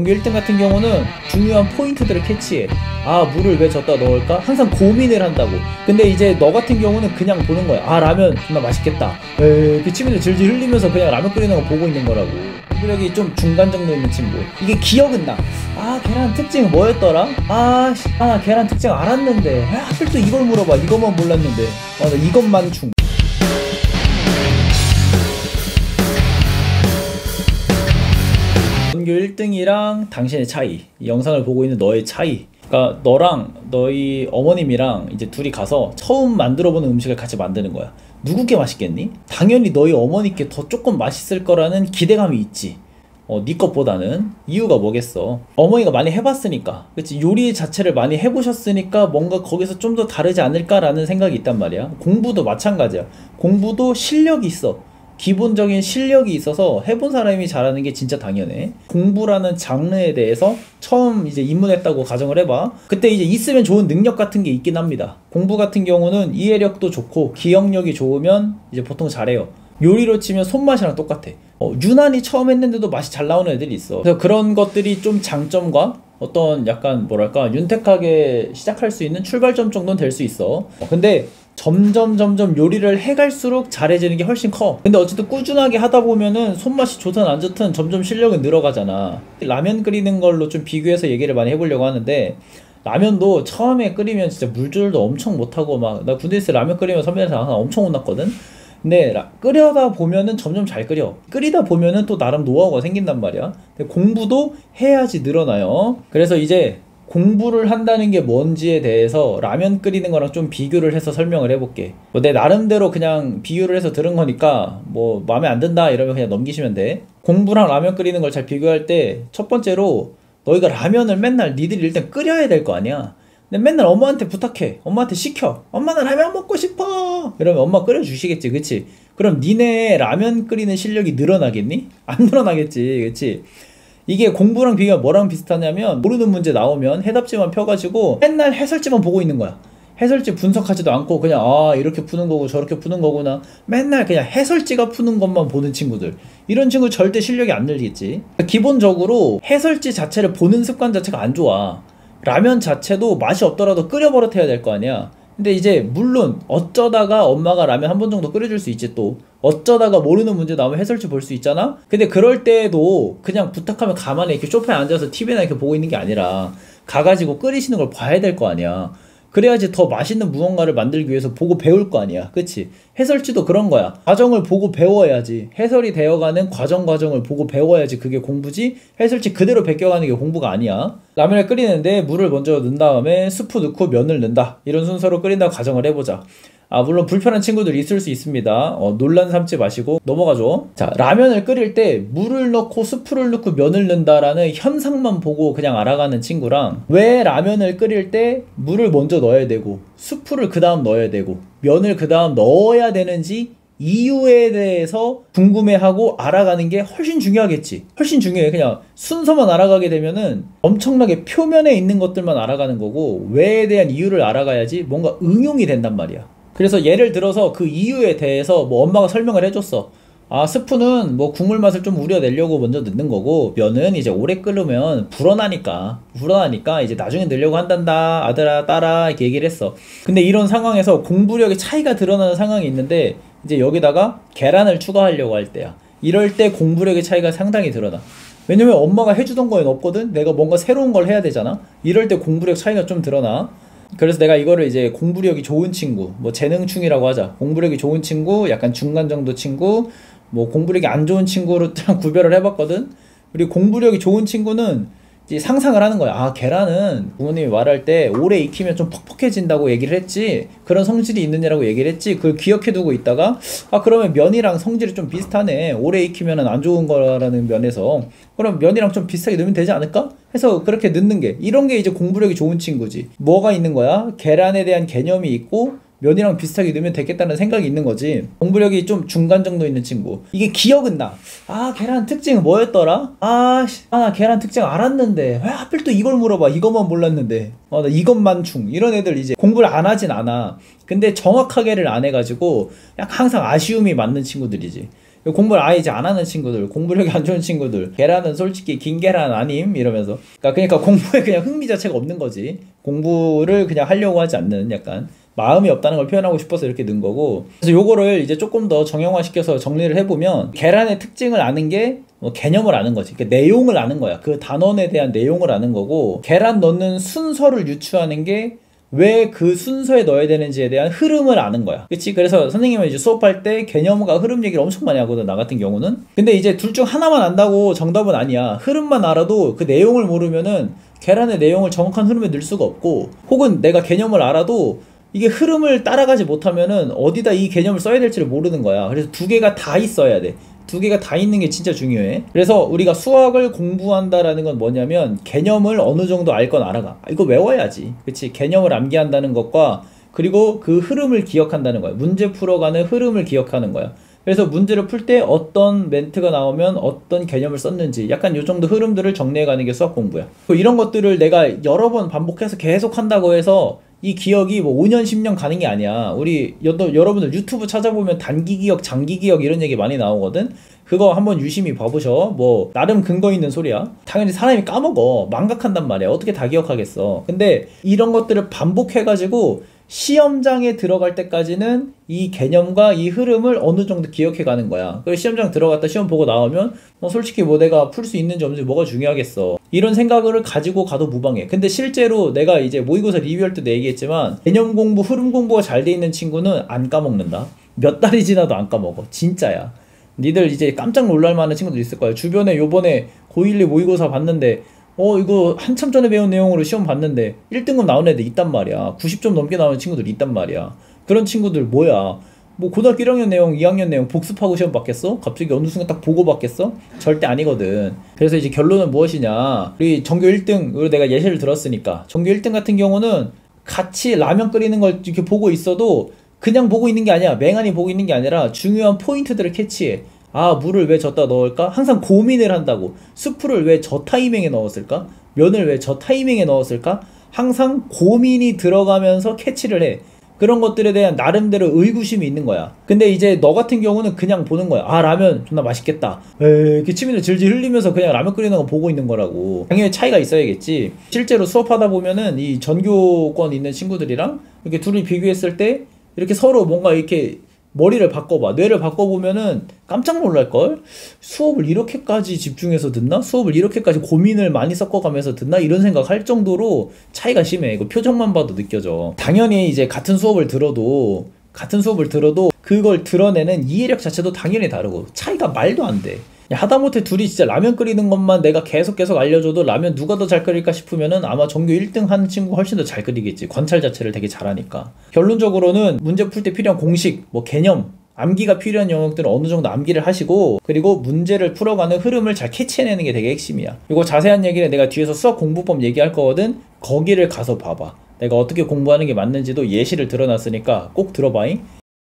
전교 1등 같은 경우는 중요한 포인트들을 캐치해. 아, 물을 왜 젓다 넣을까? 항상 고민을 한다고. 근데 이제 너 같은 경우는 그냥 보는 거야. 아, 라면 정말 맛있겠다. 기침을 질질 흘리면서 그냥 라면 끓이는 거 보고 있는 거라고. 공부력이 좀 중간 정도 있는 친구. 이게 기억은 나. 아, 계란 특징 뭐였더라? 나 계란 특징 알았는데 왜 하필 또 이걸 물어봐. 이것만 몰랐는데. 나 이것만 중. 전교 1등이랑 당신의 차이, 이 영상을 보고 있는 너의 차이. 그러니까 너랑 너희 어머님이랑 이제 둘이 가서 처음 만들어보는 음식을 같이 만드는 거야. 누구께 맛있겠니? 당연히 너희 어머니께 더 조금 맛있을 거라는 기대감이 있지. 네 것보다는. 이유가 뭐겠어? 어머니가 많이 해봤으니까. 그치? 요리 자체를 많이 해보셨으니까 뭔가 거기서 좀 더 다르지 않을까라는 생각이 있단 말이야. 공부도 마찬가지야. 공부도 실력이 있어. 기본적인 실력이 있어서 해본 사람이 잘하는 게 진짜 당연해. 공부라는 장르에 대해서 처음 이제 입문했다고 가정을 해봐. 그때 이제 있으면 좋은 능력 같은 게 있긴 합니다. 공부 같은 경우는 이해력도 좋고 기억력이 좋으면 이제 보통 잘해요. 요리로 치면 손맛이랑 똑같아. 유난히 처음 했는데도 맛이 잘 나오는 애들이 있어. 그래서 그런 것들이 좀 장점과 어떤 약간 뭐랄까 윤택하게 시작할 수 있는 출발점 정도는 될 수 있어. 근데 점점 요리를 해갈수록 잘해지는 게 훨씬 커. 근데 어쨌든 꾸준하게 하다 보면은 손맛이 좋든 안 좋든 점점 실력은 늘어가잖아. 라면 끓이는 걸로 좀 비교해서 얘기를 많이 해보려고 하는데, 라면도 처음에 끓이면 진짜 물조절도 엄청 못하고 막, 나 군대 있을 때 라면 끓이면 선배한테 항상 엄청 혼났거든. 근데 끓여다 보면은 점점 잘 끓여. 끓이다 보면은 또 나름 노하우가 생긴단 말이야. 근데 공부도 해야지 늘어나요. 그래서 이제 공부를 한다는 게 뭔지에 대해서 라면 끓이는 거랑 좀 비교를 해서 설명을 해볼게. 내 나름대로 그냥 비유를 해서 들은 거니까 뭐 마음에 안 든다 이러면 그냥 넘기시면 돼. 공부랑 라면 끓이는 걸 잘 비교할 때 첫 번째로, 너희가 라면을 맨날 니들이 일단 끓여야 될 거 아니야. 근데 맨날 엄마한테 부탁해. 엄마한테 시켜. 엄마 나 라면 먹고 싶어. 이러면 엄마 끓여주시겠지, 그치? 그럼 니네 라면 끓이는 실력이 늘어나겠니? 안 늘어나겠지, 그치? 이게 공부랑 비교가 뭐랑 비슷하냐면, 모르는 문제 나오면 해답지만 펴가지고 맨날 해설지만 보고 있는 거야. 해설지 분석하지도 않고 그냥 이렇게 푸는 거고 저렇게 푸는 거구나. 맨날 그냥 해설지가 푸는 것만 보는 친구들. 이런 친구 절대 실력이 안 늘겠지. 기본적으로 해설지 자체를 보는 습관 자체가 안 좋아. 라면 자체도 맛이 없더라도 끓여버릇해야 될 거 아니야. 근데 이제 물론 어쩌다가 엄마가 라면 한 번 정도 끓여줄 수 있지. 또 어쩌다가 모르는 문제 나오면 해설지 볼 수 있잖아. 근데 그럴 때도 그냥 부탁하면 가만히 이렇게 소파에 앉아서 TV나 이렇게 보고 있는 게 아니라 가가지고 끓이시는 걸 봐야 될 거 아니야. 그래야지 더 맛있는 무언가를 만들기 위해서 보고 배울 거 아니야. 그치? 해설지도 그런 거야. 과정을 보고 배워야지. 해설이 되어가는 과정을 보고 배워야지 그게 공부지. 해설지 그대로 베껴가는 게 공부가 아니야. 라면을 끓이는데 물을 먼저 넣은 다음에 스프 넣고 면을 넣는다. 이런 순서로 끓인다고 가정을 해보자. 물론 불편한 친구들이 있을 수 있습니다. 논란 삼지 마시고 넘어가죠. 자, 라면을 끓일 때 물을 넣고 스프를 넣고 면을 넣는다라는 현상만 보고 그냥 알아가는 친구랑, 왜 라면을 끓일 때 물을 먼저 넣어야 되고 스프를 그 다음 넣어야 되고 면을 그 다음 넣어야 되는지 이유에 대해서 궁금해하고 알아가는 게 훨씬 중요하겠지. 훨씬 중요해. 그냥 순서만 알아가게 되면은 엄청나게 표면에 있는 것들만 알아가는 거고, 왜에 대한 이유를 알아가야지 뭔가 응용이 된단 말이야. 그래서 예를 들어서 그 이유에 대해서 뭐 엄마가 설명을 해줬어. 스프는 뭐 국물 맛을 좀 우려내려고 먼저 넣는 거고, 면은 이제 오래 끓으면 불어나니까 이제 나중에 넣으려고 한단다 아들아 딸아 이렇게 얘기를 했어. 근데 이런 상황에서 공부력의 차이가 드러나는 상황이 있는데, 이제 여기다가 계란을 추가하려고 할 때야. 이럴 때 공부력의 차이가 상당히 드러나. 왜냐면 엄마가 해주던 거엔 없거든. 내가 뭔가 새로운 걸 해야 되잖아. 이럴 때 공부력 차이가 좀 드러나. 그래서 내가 이거를 이제 공부력이 좋은 친구, 뭐 재능충이라고 하자. 공부력이 좋은 친구, 약간 중간 정도 친구, 뭐 공부력이 안 좋은 친구로 구별을 해봤거든. 그리고 공부력이 좋은 친구는 이제 상상을 하는 거야. 계란은 부모님이 말할 때 오래 익히면 좀 퍽퍽해진다고 얘기를 했지, 그런 성질이 있느냐라고 얘기를 했지. 그걸 기억해두고 있다가 그러면 면이랑 성질이 좀 비슷하네. 오래 익히면 안 좋은 거라는 면에서 그럼 면이랑 좀 비슷하게 넣으면 되지 않을까? 해서 그렇게 넣는 게, 이런 게 이제 공부력이 좋은 친구지. 뭐가 있는 거야? 계란에 대한 개념이 있고 면이랑 비슷하게 넣으면 되겠다는 생각이 있는 거지. 공부력이 좀 중간 정도 있는 친구. 이게 기억은 나. 계란 특징은 뭐였더라? 나 계란 특징 알았는데 왜 하필 또 이걸 물어봐. 이것만 몰랐는데. 나 이것만 중. 이런 애들 이제 공부를 안 하진 않아. 근데 정확하게를 안 해가지고 약간 항상 아쉬움이 많는 친구들이지. 공부를 아예 이제 안 하는 친구들, 공부력이 안 좋은 친구들, 계란은 솔직히 긴 계란 아님 이러면서 그러니까 공부에 그냥 흥미 자체가 없는 거지. 공부를 그냥 하려고 하지 않는 약간 마음이 없다는 걸 표현하고 싶어서 이렇게 넣은 거고. 그래서 요거를 이제 조금 더 정형화시켜서 정리를 해보면 계란의 특징을 아는 게 개념을 아는 거지. 그러니까 내용을 아는 거야. 그 단원에 대한 내용을 아는 거고, 계란 넣는 순서를 유추하는 게 왜 그 순서에 넣어야 되는지에 대한 흐름을 아는 거야. 그치? 그래서 선생님은 이제 수업할 때 개념과 흐름 얘기를 엄청 많이 하거든, 나 같은 경우는. 근데 이제 둘 중 하나만 안다고 정답은 아니야. 흐름만 알아도 그 내용을 모르면은 계란의 내용을 정확한 흐름에 넣을 수가 없고, 혹은 내가 개념을 알아도 이게 흐름을 따라가지 못하면은 어디다 이 개념을 써야 될지를 모르는 거야. 그래서 두 개가 다 있어야 돼. 두 개가 다 있는 게 진짜 중요해. 그래서 우리가 수학을 공부한다라는 건 뭐냐면 개념을 어느 정도 알 건 알아가. 이거 외워야지. 그치? 개념을 암기한다는 것과 그리고 그 흐름을 기억한다는 거야. 문제 풀어가는 흐름을 기억하는 거야. 그래서 문제를 풀 때 어떤 멘트가 나오면 어떤 개념을 썼는지 약간 요 정도 흐름들을 정리해가는 게 수학 공부야. 이런 것들을 내가 여러 번 반복해서 계속 한다고 해서 이 기억이 뭐 5년, 10년 가는 게 아니야. 우리 여러분들 유튜브 찾아보면 단기 기억, 장기 기억 이런 얘기 많이 나오거든. 그거 한번 유심히 봐보셔. 뭐 나름 근거 있는 소리야. 당연히 사람이 까먹어. 망각한단 말이야. 어떻게 다 기억하겠어. 근데 이런 것들을 반복해가지고 시험장에 들어갈 때까지는 이 개념과 이 흐름을 어느 정도 기억해 가는 거야. 그래서 시험장 들어갔다 시험 보고 나오면 솔직히 뭐 내가 풀 수 있는지 없는지 뭐가 중요하겠어. 이런 생각을 가지고 가도 무방해. 근데 실제로 내가 이제 모의고사 리뷰할 때도 얘기했지만 개념 공부, 흐름 공부가 잘 돼 있는 친구는 안 까먹는다. 몇 달이 지나도 안 까먹어. 진짜야. 니들 이제 깜짝 놀랄 만한 친구들 있을 거야. 주변에 요번에 고1 모의고사 봤는데 이거 한참 전에 배운 내용으로 시험 봤는데 1등급 나온 애들 있단 말이야. 90점 넘게 나오는 친구들 있단 말이야. 그런 친구들 뭐야? 뭐 고등학교 1학년 내용, 2학년 내용 복습하고 시험 받겠어? 갑자기 어느 순간 딱 보고 받겠어? 절대 아니거든. 그래서 이제 결론은 무엇이냐? 우리 전교 1등, 우리 내가 예시를 들었으니까 전교 1등 같은 경우는 같이 라면 끓이는 걸 이렇게 보고 있어도 그냥 보고 있는 게 아니야. 맹한이 보고 있는 게 아니라 중요한 포인트들을 캐치해. 아, 물을 왜 젓다 넣을까? 항상 고민을 한다고. 수프를 왜 저 타이밍에 넣었을까? 면을 왜 저 타이밍에 넣었을까? 항상 고민이 들어가면서 캐치를 해. 그런 것들에 대한 나름대로 의구심이 있는 거야. 근데 이제 너 같은 경우는 그냥 보는 거야. 아, 라면 존나 맛있겠다. 이렇게 침을 질질 흘리면서 그냥 라면 끓이는 거 보고 있는 거라고. 당연히 차이가 있어야겠지. 실제로 수업하다 보면은 이 전교권 있는 친구들이랑 이렇게 둘이 비교했을 때 이렇게 서로 뭔가 이렇게 머리를 바꿔봐. 뇌를 바꿔보면은 깜짝 놀랄걸? 수업을 이렇게까지 집중해서 듣나? 수업을 이렇게까지 고민을 많이 섞어가면서 듣나? 이런 생각 할 정도로 차이가 심해. 이거 표정만 봐도 느껴져. 당연히 이제 같은 수업을 들어도 그걸 드러내는 이해력 자체도 당연히 다르고 차이가 말도 안 돼. 하다못해 둘이 진짜 라면 끓이는 것만 내가 계속 알려줘도 라면 누가 더 잘 끓일까 싶으면은 아마 전교 1등 하는 친구가 훨씬 더 잘 끓이겠지. 관찰 자체를 되게 잘하니까. 결론적으로는 문제 풀 때 필요한 공식, 뭐 개념, 암기가 필요한 영역들은 어느 정도 암기를 하시고 그리고 문제를 풀어가는 흐름을 잘 캐치해내는 게 되게 핵심이야. 이거 자세한 얘기는 내가 뒤에서 수학 공부법 얘기할 거거든. 거기를 가서 봐봐. 내가 어떻게 공부하는 게 맞는지도 예시를 들어놨으니까 꼭 들어봐잉.